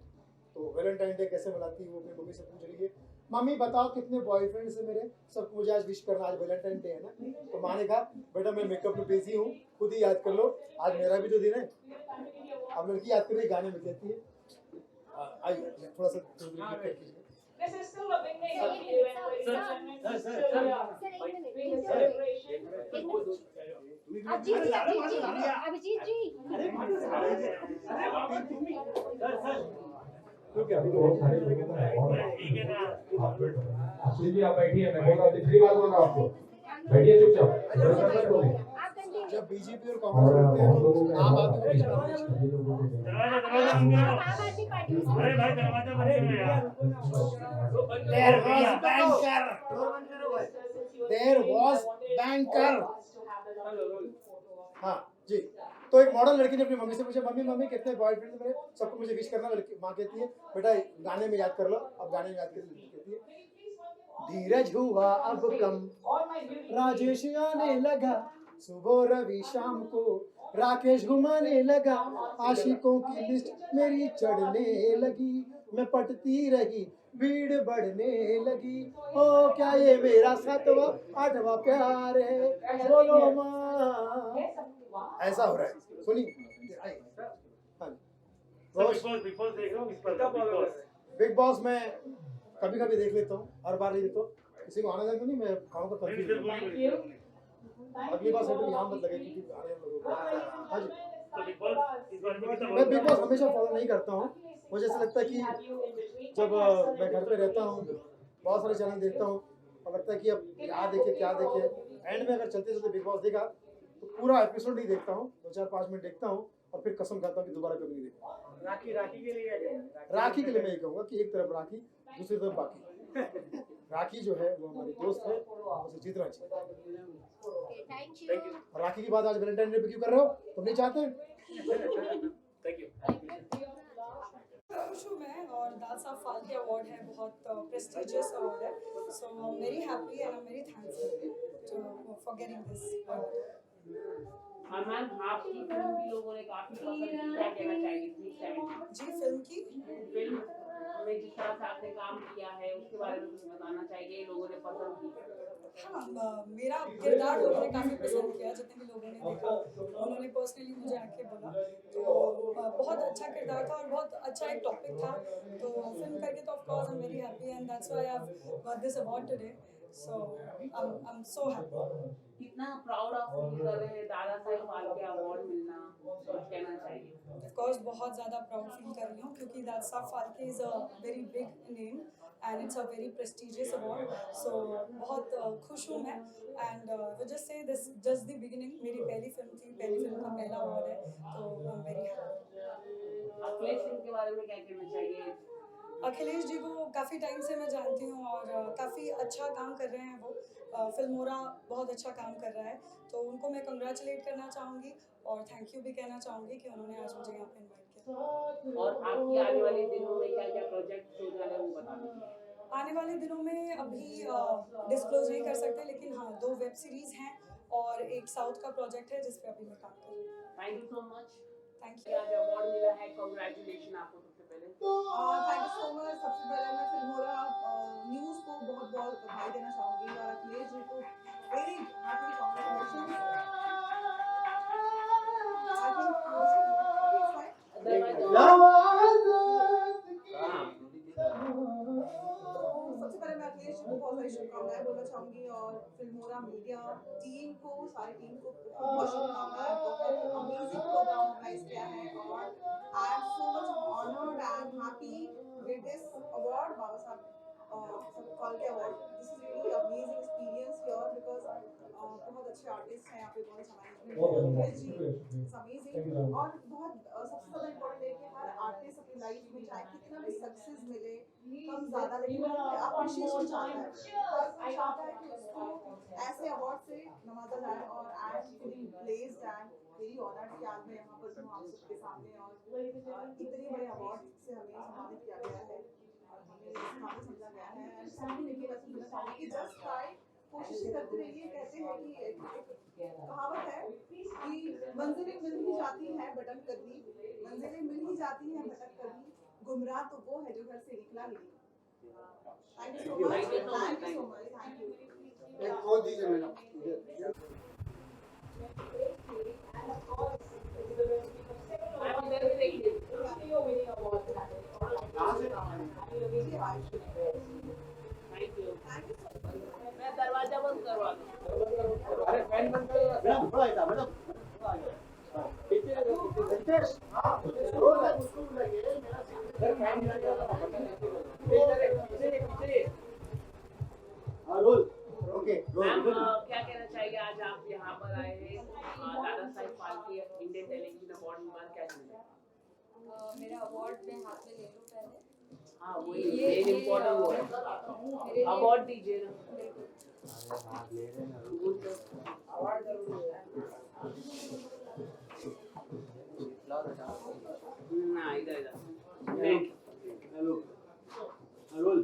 S3: तो वैलेंटाइन डे कैसे मनाती है वो अपनी मम्मी से पूछ रही है। मम्मी बताओ कितने बॉयफ्रेंड्स है मेरे, सबको मुझे आज विश करना, आज वैलेंटाइन डे है ना। तो माँ ने कहा बेटा मैं मेकअप में बिजी हूँ, खुद ही याद कर लो, आज मेरा भी जो दिन है। अब लड़की याद कर रही, गाने में कहती है, आइए थोड़ा सा
S12: This is still a big day of you
S17: Abhijit जी
S14: तो क्या अभी तो बहुत सारे लोगों का अश्विन जी आप बैठिए, मैं बोल रहा हूँ, तीसरी बार बोल रहा हूँ आपको, बैठिए चुपचाप।
S3: जब बीजेपी और कांग्रेस लड़ते हैं तो आम आदमी को देयर वाज बैंकर। हाँ जी, तो एक मॉडल लड़की ने अपनी मम्मी से पूछा, मम्मी मम्मी कितने बॉयफ्रेंड मेरे, सबको मुझे विश करना। लड़की माँ कहती है बेटा गाने में याद कर लो। अब गाने में याद कर, लड़की कहती है धीरज हुआ अब कम, राजेश आने लगा, सुबह रवि शाम को राकेश घुमाने लगा, आशिकों की लिस्ट मेरी चढ़ने लगी, मैं पटती रही भीड़ बढ़ने लगी, ओ क्या ये मेरा 7वां 8वां प्यार है, बोलो माँ। ऐसा हो रहा है, सुनिए। बिग बॉस मैं कभी कभी देख लेता हूँ, हर बार नहीं देखता हूँ, किसी को आना जाए तो नहीं, मैं खाऊं का कंफ्यूज। अगली बार सेटल यहाँ मत लगे क्योंकि आने लोगों को। हाँ जी, मैं बिग बॉस हमेशा फॉलो नहीं करता हूँ। मुझे ऐसा लगता है कि जब मैं घर पे रहता हूँ बहुत सारे चैनल देखता हूँ और लगता है कि अब क्या देखे, एंड में अगर चलते चलते बिग बॉस देखा तो पूरा एपिसोड नहीं देखता हूँ, 2-4-5 मिनट देखता हूँ और फिर कसम खाता हूँ कि दोबारा कभी नहीं देखूंगा। राखी के लिए मैं ये कहूँगा कि एक तरफ राखी, दूसरी तरफ बाकी। राखी जो है वो हमारी दोस्त है, उसे जीतना चाहिए। राखी की बात आज वैलेंटाइन डे पे क्यों कर रहे हो, तुम नहीं चाहते?
S8: खुश हूँ मैं, और दादा साहब फाल्के अवार्ड है, बहुत प्रेस्टिजियस अवार्ड है, so I am very happy and I am very thankful for getting this award.
S4: Ma'am आपकी फिल्म भी लोगों ने काफी पसंद की, क्या कहना चाहिए?
S8: जी, फिल्म
S4: में जिस तरह से आपने काम किया है उसके बारे में कुछ बताना चाहिए, लोगों ने पसंद की?
S8: हाँ, मेरा किरदार लोगों ने काफ़ी पसंद किया, जितने भी लोगों ने देखा उन्होंने पर्सनली मुझे आके बोला, तो बहुत अच्छा किरदार था और बहुत अच्छा एक टॉपिक था, तो फिल्म करके तो of course I am very happy and that's why I have got this award today, so I am so happy.
S4: कितना प्राउड आप फील कर रहे हैं दादा साहब फाल्के अवार्ड मिलना, कुछ कहना चाहिए?
S8: ऑफ कोर्स बहुत ज़्यादा प्राउड फील कर रही हूँ, क्योंकि Dada Saheb Phalke is a very big name and it's a very prestigious award, so बहुत खुश हूँ मैं, and we'll just say this just the beginning, मेरी पहली फिल्म थी, पहली फिल्म का पहला अवार्ड है, तो I'm very happy।
S4: Akhilesh Singh के बारे में क्या कहना चाहिए?
S8: अखिलेश जी को काफ़ी टाइम से मैं जानती हूँ और काफ़ी अच्छा काम कर रहे हैं वो, फिल्मोरा बहुत अच्छा काम कर रहा है, तो उनको मैं कंग्रेचुलेट करना चाहूँगी और थैंक यू भी कहना चाहूँगी कि उन्होंने आज मुझे यहाँ पे इन्वाइट किया।
S4: और आपके आने वाले दिनों में क्या क्या प्रोजेक्ट होने वाले हैं वो बता दीजिए।
S8: आने वाले दिनों में अभी डिस्क्लोज नहीं कर सकते, लेकिन हाँ 2 वेब सीरीज़ हैं और एक साउथ का प्रोजेक्ट है जिस पे अभी मैं काम कर रही हूँ।
S4: Thank you so much.
S8: Thank you.
S4: आज अवार्ड मिला है, कांग्रेचुलेशन आपको सबसे पहले।
S9: Thank you so much. सबसे पहले मैं फिल्मोरा न्यूज़ को बहुत बहुत बधाई देना चाहूँगी और अखिलेश जी को वेरी हार्टी कांग्रेचुलेशन। सबसे पहले मैं अखिलेश जी को बहुत सारी शुभकामनाएं बोलना चाहूँगी और फिल्मोरा मीडिया टीम को, सारी टीम को बहुत शुभकामनाएं। बहुत अमेजिंग प्रोग्राम ऑर्गेनाइज किया है और I am so much honoured and happy with this award, Baba Saheb Phalke award. This is really amazing experience here because बहुत अच्छे आर्टिस्ट हैं यहाँ पे, बहुत अच्छा मैनेजमेंट जी, इट्स अमेजिंग। और बहुत सबसे ज़्यादा इम्पोर्टेंट है कि हर आर्टिस्ट अपनी लाइफ में चाहे कितना भी सक्सेस मिले कम ज़्यादा, लेकिन अप्रिशिएशन चाहता है, चाहता है कि उसको ऐसे अवार्ड से नवाजा जाए। और I am feeling blessed and very honoured कि आज मैं यहाँ पर हूँ आप सबके सामने और इतने बड़े अवार्ड से हमें सम्मानित किया गया है और हमें काबिल समझा गया है। एंड सभी ने की वैसे बोलना चाहूँगी कि जस्ट ट्राई, कोशिशें करते रहिए। कहते हैं कि एक कहावत है कि मंजिलें मिल ही जाती हैं भटक कर भी, मंजिलें मिल ही जाती हैं भटक कर भी, गुमराह तो वो है जो घर से निकला ही नहीं। Thank you so much, thank you so much, thank you.
S3: एक और दीजिए मैडम।
S4: मैं दरवाजा बंद करवा दूं।
S2: अरे फैन बंद करो मैडम, थोड़ा इधर मैडम, पीछे रितेश, हां रोल है उसको बुलाइए। मेरा सर फैन लगा है, पीछे हां रोल। ओके
S4: मैम क्या कहना चाहिए, आज आप यहाँ पर आए हैं, Dada Saheb Phalke Indian television award में, क्या कहना है?
S6: मेरा अवार्ड मैं हाथ में ले लूं पहले।
S4: हाँ वही मेन इम्पोर्टेंट वो है, अवार्ड दीजिए ना। ना इधर
S2: हेलो रोल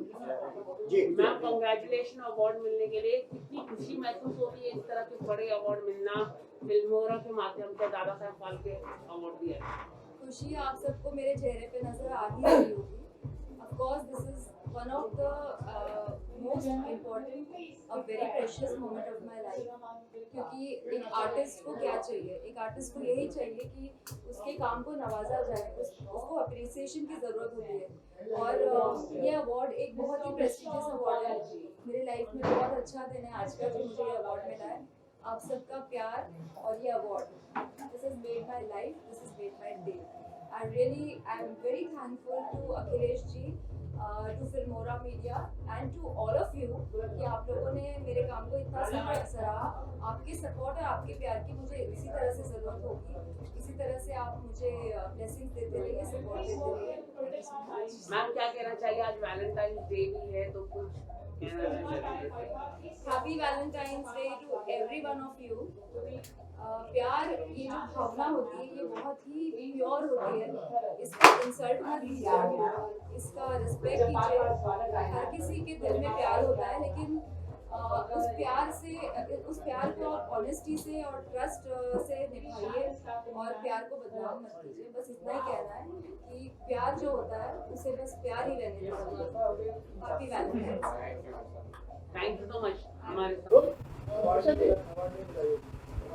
S2: जी।
S4: मैम कांग्रेचुलेशन अवार्ड मिलने के लिए, कितनी खुशी महसूस होती है इस तरह के बड़े अवार्ड मिलना, फिल्मोरा के माध्यम से दादा साहब फाल्के अवार्ड दिया है।
S6: खुशी आप सबको मेरे चेहरे पे नजर आ ही रही होगी। Of course, this is one of the most important, a very precious moment of my life. क्योंकि एक आर्टिस्ट को क्या चाहिए, एक आर्टिस्ट को यही चाहिए कि उसके काम को नवाजा जाए, उसको अप्रिसिएशन की ज़रूरत होती है। और ये अवार्ड एक बहुत ही प्रेस्टिजियस अवार्ड है मेरी लाइफ में। बहुत अच्छा दिन है आज का जो मुझे ये अवार्ड मिला है। आप सबका प्यार और ये award, this is made my life, this is made my day. I am very thankful to Akhilesh ji, to Filmora Media and to all of you कि आप लोगों ने मेरे काम को इतना सराहा। आपके सपोर्ट और आपके प्यार की मुझे इसी तरह से ज़रूरत होगी, इसी तरह से आप मुझे ब्लेसिंग्स देते रहिए, सपोर्ट देते रहिए।
S4: मैम क्या कहना चाहिए, आज वैलेंटाइन डे भी है तो कुछ कहना चाहिए?
S6: Happy Valentine's day to everyone of you. प्यार, ये जो भावना होती है ये बहुत ही प्योर होती है, इसका इंसल्ट मत कीजिए, इसका रिस्पेक्ट कीजिए। हर किसी के दिल में प्यार होता है, लेकिन उस प्यार को आप ऑनेस्टी से और ट्रस्ट से निभाइए और प्यार को बदनाम मत कीजिए। बस इतना ही कहना है कि प्यार जो होता है उसे बस प्यार ही रहने दीजिए। Happy Valentine's.
S4: Thank you so much हमारे साथ।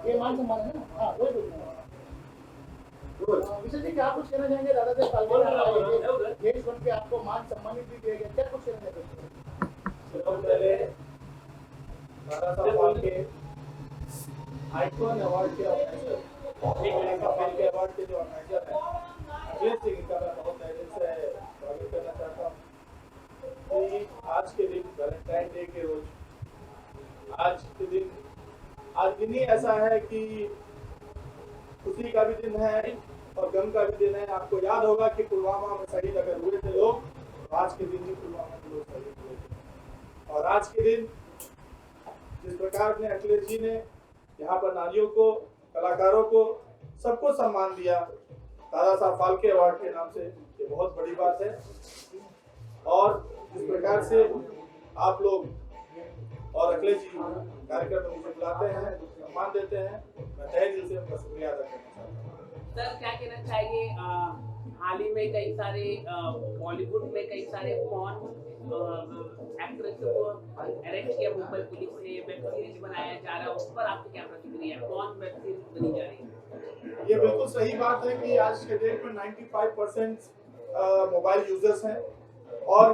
S2: ये मान सम्मान है ना? हाँ वही बोल रहा हूँ। विशेष जी क्या कुछ कहना चाहेंगे दादा साहब फाल्के देश बन के आपको मान सम्मानित भी किया गया, क्या कुछ कहना चाहते हैं?
S18: सबसे पहले दादा साहब फाल्के आइकॉन अवार्ड के ऑर्गेनाइजर, फाल्के अवार्ड के जो ऑर्गेनाइजर हैं, अखिलेश सिंह का मैं बहुत दिल से स्वागत करना चाहता हूँ कि आज के दिन वैलेंटाइन डे के रोज, आज के दिन ही ऐसा है कि खुशी का भी दिन है और गम का भी दिन है। आपको याद होगा कि पुलवामा में शहीद अगर हुए थे लोग, तो आज के दिन ही पुलवामा के लोग शहीद हुए थे। और आज के दिन जिस प्रकार ने अखिलेश जी ने यहाँ पर नारियों को, कलाकारों को, सबको सम्मान दिया दादा साहब फाल्के अवार्ड के नाम से, ये बहुत बड़ी बात है। और जिस प्रकार से आप लोग और अखिलेश जी कार्यक्रम में मुझे बुलाते हैं, सम्मान देते हैं, मैं तहे दिल से उनका शुक्रिया अदा करना चाहता हूँ।
S4: सर क्या कहना चाहिए हाल ही में कई सारे बॉलीवुड में कई सारे पॉर्न एक्ट्रेस को अरेस्ट किया मुंबई पुलिस ने, वेब सीरीज बनाया जा रहा है, उस पर आपकी क्या प्रतिक्रिया है? पॉर्न वेब सीरीज बनी जा रही है।
S18: ये बिल्कुल सही बात है कि आज के डेट में 95% मोबाइल यूजर्स हैं और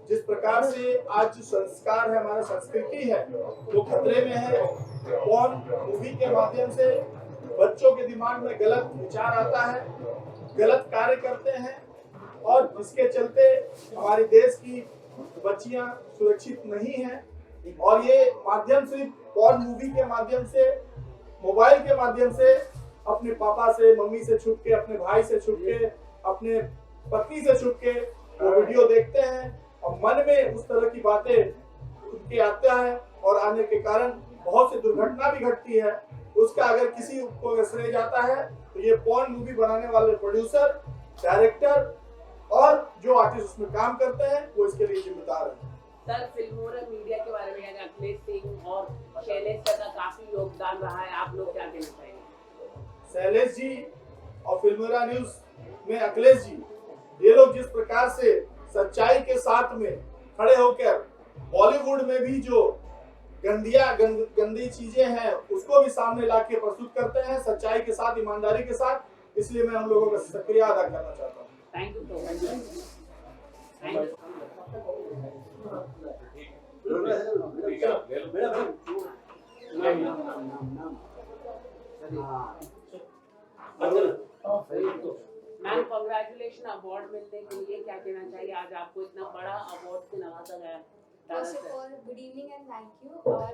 S18: जिस प्रकार से आज जो संस्कार है, हमारा संस्कृति है, वो खतरे में है। पॉर्न मूवी के माध्यम से बच्चों के दिमाग में गलत विचार आता है, गलत कार्य करते हैं और जिसके चलते हमारे देश की बच्चियां सुरक्षित नहीं हैं। और ये माध्यम सिर्फ पॉर्न मूवी के माध्यम से, मोबाइल के माध्यम से अपने पापा से, मम्मी से छुप के, अपने भाई से छुप के, अपने पत्नी से छुप के वो वीडियो देखते हैं और मन में उस तरह की बातें उनके आता है और आने के कारण बहुत सी दुर्घटना भी घटती है। उसका अगर किसी को श्रेय जाता है तो ये पॉर्न मूवी बनाने वाले प्रोड्यूसर, डायरेक्टर और जो आर्टिस्ट उसमें काम करते हैं वो इसके लिए जिम्मेदार है।
S4: सर फिल्मों और मीडिया के बारे में अखिलेश सिंह और शैलेश सर का काफी योगदान रहा है, आप लोग क्या कहना चाहेंगे?
S18: शैलेश जी और फिल्मोरा न्यूज में अखिलेश जी, ये लोग जिस प्रकार से सच्चाई के साथ में खड़े होकर बॉलीवुड में भी जो गंदी चीजें हैं उसको भी सामने ला के प्रस्तुत करते हैं सच्चाई के साथ, ईमानदारी के साथ। इसलिए मैं हम लोगों का शुक्रिया अदा करना चाहता हूँ।
S4: Thank you. Ma'am congratulation award मिलने के लिए, क्या कहना चाहिए? आज आपको इतना बड़ा अवार्ड से नवाजा गया।
S19: First of all good evening and thank you. और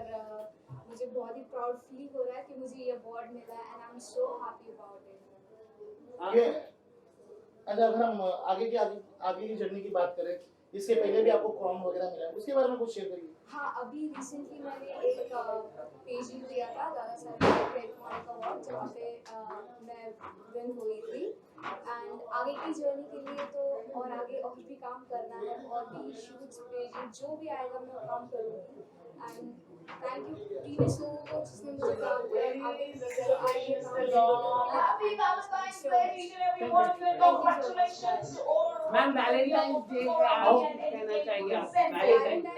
S19: मुझे बहुत ही प्राउड फील हो रहा है कि मुझे ये अवार्ड मिला and I am so happy about it.
S2: अच्छा, अगर हम आगे की जर्नी की बात करें, इससे पहले भी आपको क्राउन वगैरह मिला है, उसके बारे में कुछ शेयर करिए।
S19: हाँ, अभी रिसेंटली मैंने एक पेज दिया था दादा साहब प्लेटफॉर्म का अवार्ड, जहाँ पे मैं विन हुई थी। एंड आगे की जर्नी के लिए तो और आगे और भी काम करना है और भी शूट्स पेज जो भी आएगा मैं काम करूँगी। एंड थैंक यू प्रीवियस लोगों को जिसने मुझे काम किया,
S4: मैम वैलेंटाइंस डे पे आप कहना चाहिए?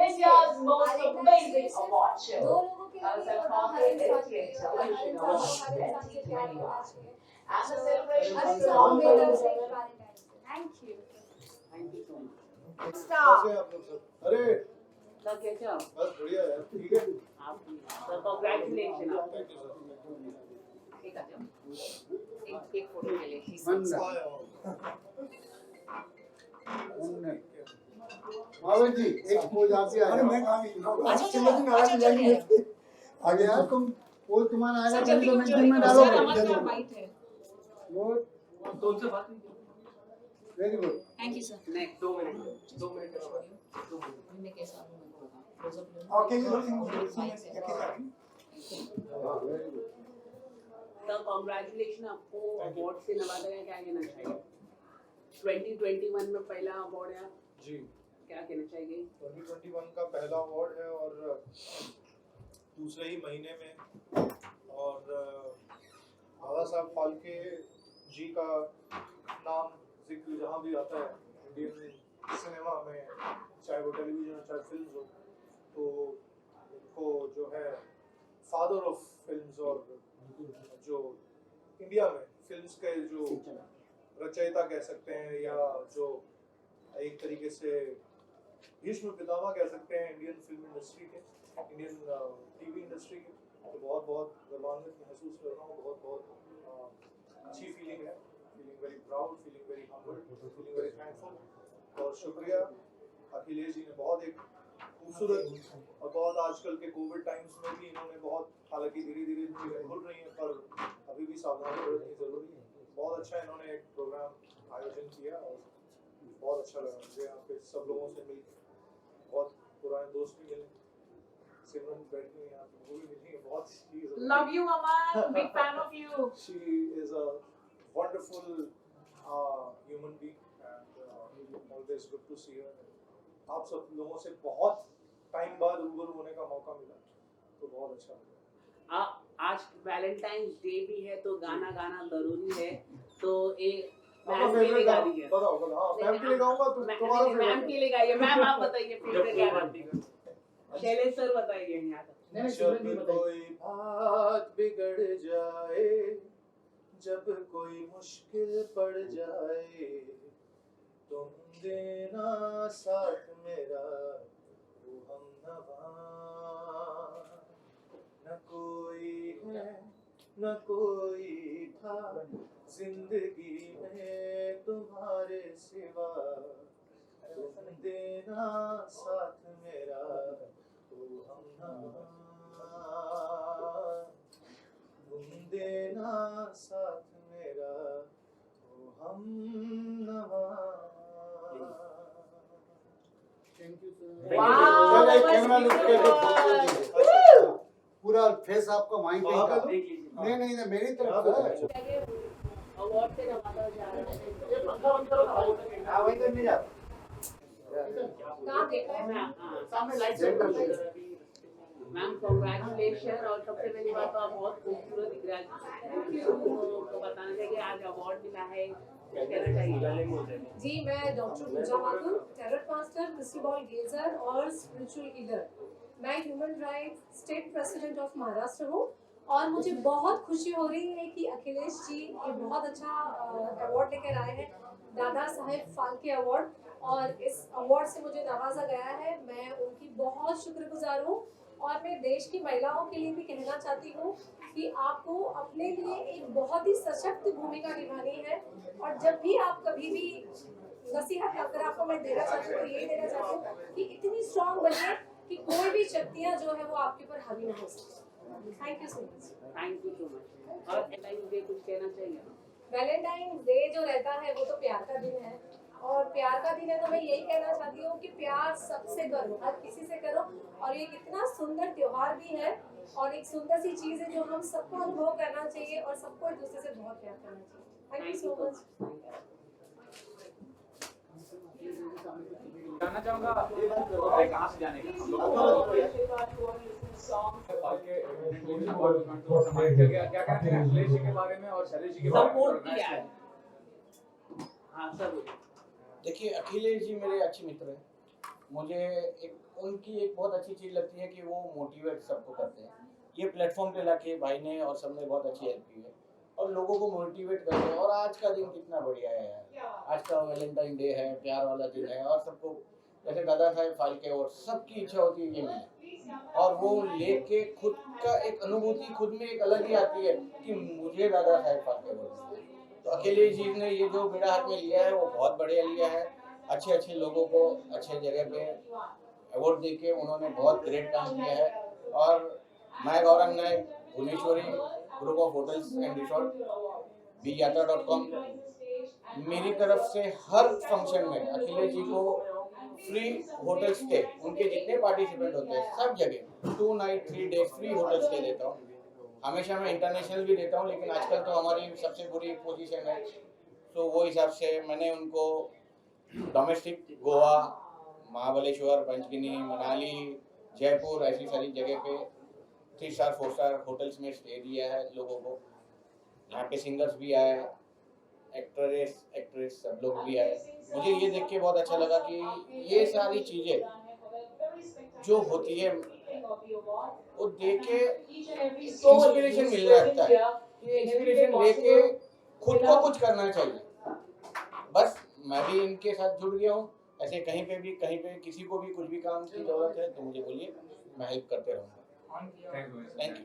S12: India's most amazing award show.
S19: दो लोगों के
S12: As
S19: लिए
S12: a
S19: होता है, हर इंसान के लिए होता है, हर इंसान से प्यार करना चाहिए।
S12: As a celebration
S19: her
S12: of
S19: इंसान
S12: the
S19: को मिलना चाहिए Valentine's day. Thank you.
S4: Thank you so much.
S19: Stop.
S3: कैसे आप लोग सब? अरे
S4: सर कैसे हो?
S3: बस बढ़िया यार, ठीक है।
S4: आप sir congratulation.
S3: Thank you sir.
S4: एक आ जाओ, एक फोटो के लिए।
S3: मावल जी एक पोज आप भी आ जाओ। मैं कहाँ गई?
S12: अच्छा चलो तुम आगे चलिए।
S3: आगे यार तुम पोज तुम्हारा आएगा,
S12: सर, जल्दी
S3: तो
S12: जल्दी
S3: में
S12: सर,
S3: डालोगे।
S12: हमारे यहाँ वाइट है।
S3: वो
S4: तो उनसे बात
S3: very good.
S12: Thank you sir.
S4: Next 2 minute
S12: हमने कैसा
S3: ओके जी,
S4: सर कांग्रेचुलेशन, आपको अवार्ड से नवाजा गया, क्या कहना चाहिए? 2021 में पहला अवार्ड है
S15: जी,
S4: क्या कहना चाहिए?
S15: 2021 का पहला अवार्ड है और दूसरे ही महीने में, और दादा साहब फाल्के जी का नाम जिक्र जहाँ भी आता है इंडियन सिनेमा में, चाहे वो टेलीविजन हो चाहे फिल्म हो, तो उनको जो है फादर ऑफ फिल्म्स और जो इंडिया में फिल्म्स के जो रचयिता कह सकते हैं या जो एक तरीके से भीष्म पितामह कह सकते हैं इंडियन फिल्म इंडस्ट्री के, इंडियन टीवी इंडस्ट्री के, तो बहुत बहुत गर्वान्वित महसूस कर रहा हूँ। बहुत बहुत अच्छी फीलिंग है, feeling very proud, feeling very humbled, feeling very thankful. और शुक्रिया अखिलेश जी ने बहुत एक खूबसूरत और बहुत आजकल के कोविड टाइम्स में भी इन्होंने बहुत, हालांकि धीरे धीरे चीज़ें खुल रही हैं पर अभी भी सावधानी बरतनी जरूरी है। बहुत अच्छा इन्होंने एक प्रोग्राम आयोजन किया और बहुत अच्छा लगा मुझे यहाँ पे सब लोगों से मिलकर। बहुत पुराने दोस्त भी मिले, सिमरन बैठी हुई यहाँ पे, वो भी मिली है बहुत।
S12: Love you, Mama. Big fan of you.
S15: She is a wonderful human being and always good to see her. आप सब लोगों से बहुत टाइम बाद रूबरू होने का मौका मिला, तो बहुत अच्छा लगा।
S4: आज वैलेंटाइन डे भी है तो गाना गाना जरूरी है, तो एक
S3: आपका
S4: मैम के लिए
S3: favorite
S4: गा
S3: गाना
S4: दीजिए।
S3: बताओ बताओ मैम के लिए गाऊंगा तो तुम्हारा
S4: मैम
S3: favorite
S4: के लिए गाइए। मैम आप बताइए फेवरेट क्या गाती है? शैलेश सर बताइए यहाँ तक।
S15: जब कोई बात बिगड़ जाए, जब कोई मुश्किल पड़ जाए, तुम देना साथ मेरा वो हमनवा। न कोई है न कोई था जिंदगी में तुम्हारे सिवा, तुम देना साथ मेरा वो हमनवा। तुम देना साथ मेरा वो हमनवा।
S2: Thank you
S15: sir.
S2: Sir.
S15: Camera look के
S2: पूरा फेस आपका माइंड पे
S15: हाँ,
S2: नहीं नहीं नहीं मेरी तरफ से
S4: अवार्ड से नवाजा जा रहा है।
S2: ये पंखा बंद करो ना।
S15: हाँ वही तो नहीं जा
S4: कहाँ देखा है मैम?
S2: सामने लाइट सेट कर दो।
S4: मैम कांग्रेचुलेशन, और सबसे पहली बात तो आप बहुत खूबसूरत दिख रहा है, तो बताना चाहिए कि आज अवार्ड मिला है, क्या कहना चाहिए?
S20: जी, मैं doctor Pooja Mathur, tarot master, crystal ball gazer और स्पिरिचुअल हीलर। मैं human rights state president of Maharashtra हूँ और मुझे बहुत खुशी हो रही है कि अखिलेश जी ये बहुत अच्छा अवार्ड लेकर आए हैं, दादा साहेब फाल्के अवार्ड, और इस अवार्ड से मुझे नवाजा गया है। मैं उनकी बहुत शुक्रगुजार हूँ और मैं देश की महिलाओं के लिए भी कहना चाहती हूँ कि आपको अपने लिए एक बहुत ही सशक्त भूमिका निभानी है, और जब भी आप कभी भी नसीहत अगर आपको मैं देना चाहती हूँ तो ये देना चाहती हूँ कि इतनी स्ट्रांग बनिए कि कोई भी शक्तियाँ जो है वो आपके ऊपर हावी ना हो सके। Thank you so much.
S4: Thank you so much. और वैलेंटाइन डे कुछ कहना चाहिए?
S20: वैलेंटाइन डे जो रहता है वो तो प्यार का दिन है, और प्यार का दिन है तो मैं यही कहना चाहती हूँ कि प्यार सबसे करो, हर किसी से करो, और ये कितना सुंदर त्योहार भी है और एक सुंदर सी चीज है जो हम सबको अनुभव करना चाहिए और सबको एक दूसरे से बहुत प्यार करना चाहिए। Thank you so much.
S21: जानना चाहूंगा कहाँ से जाने का क्या कहते हैं अखिलेश जी के बारे में और शैलेश जी के बारे में?
S4: हाँ सर।
S10: देखिए, अखिलेश जी मेरे अच्छे मित्र हैं। मुझे उनकी एक बहुत अच्छी चीज़ लगती है कि वो मोटिवेट सबको करते हैं। ये प्लेटफॉर्म पे लाके भाई ने और सबने बहुत अच्छी हेल्प की है और लोगों को मोटिवेट करते हैं। और आज का दिन कितना बढ़िया है यार, आज का वैलेंटाइन डे है, प्यार वाला दिन है, और सबको जैसे दादा साहेब फाल्के और सबकी इच्छा होती है ये मिले, और वो लेके खुद का एक अनुभूति खुद में एक अलग ही आती है कि मुझे दादा साहेब फाल्के बोलते हैं। तो अखिलेश जी ने ये जो बेड़ा हाथ में लिया है वो बहुत बढ़िया लिया है। अच्छे अच्छे लोगों को अच्छे जगह पे अवार्ड देके उन्होंने बहुत ग्रेट काम किया है। और मैं Gaurav Nayak, Bhuvaneshwari group of hotels and resort, biyatra.com, मेरी तरफ से हर फंक्शन में अखिलेश जी को फ्री होटल स्टे, उनके जितने पार्टिसिपेंट होते हैं सब जगह 2 night 3 days free hotel stay देता हूँ। हमेशा मैं इंटरनेशनल भी देता हूँ, लेकिन आजकल तो हमारी सबसे बुरी पोजीशन है, तो वो हिसाब से मैंने उनको डोमेस्टिक गोवा, महाबलेश्वर, पंचगिनी, मनाली, जयपुर ऐसी सारी जगह पे 3 स्टार 4 स्टार होटल्स में स्टे दिया है लोगों को। यहाँ पे सिंगर्स भी आए, एक्ट्रेस सब लोग भी आए। मुझे ये देख के बहुत अच्छा लगा कि ये सारी चीज़ें जो होती है वो देख के इंस्पिरेशन मिलने लगता है। ये इंस्पिरेशन लेके खुद को कुछ करना चाहिए। बस मैं भी इनके साथ जुड़ गया हूँ। ऐसे कहीं पे किसी को भी कुछ भी काम की जरूरत है तो मुझे बोलिए, मैं हेल्प करते रहूँगा। Thank you.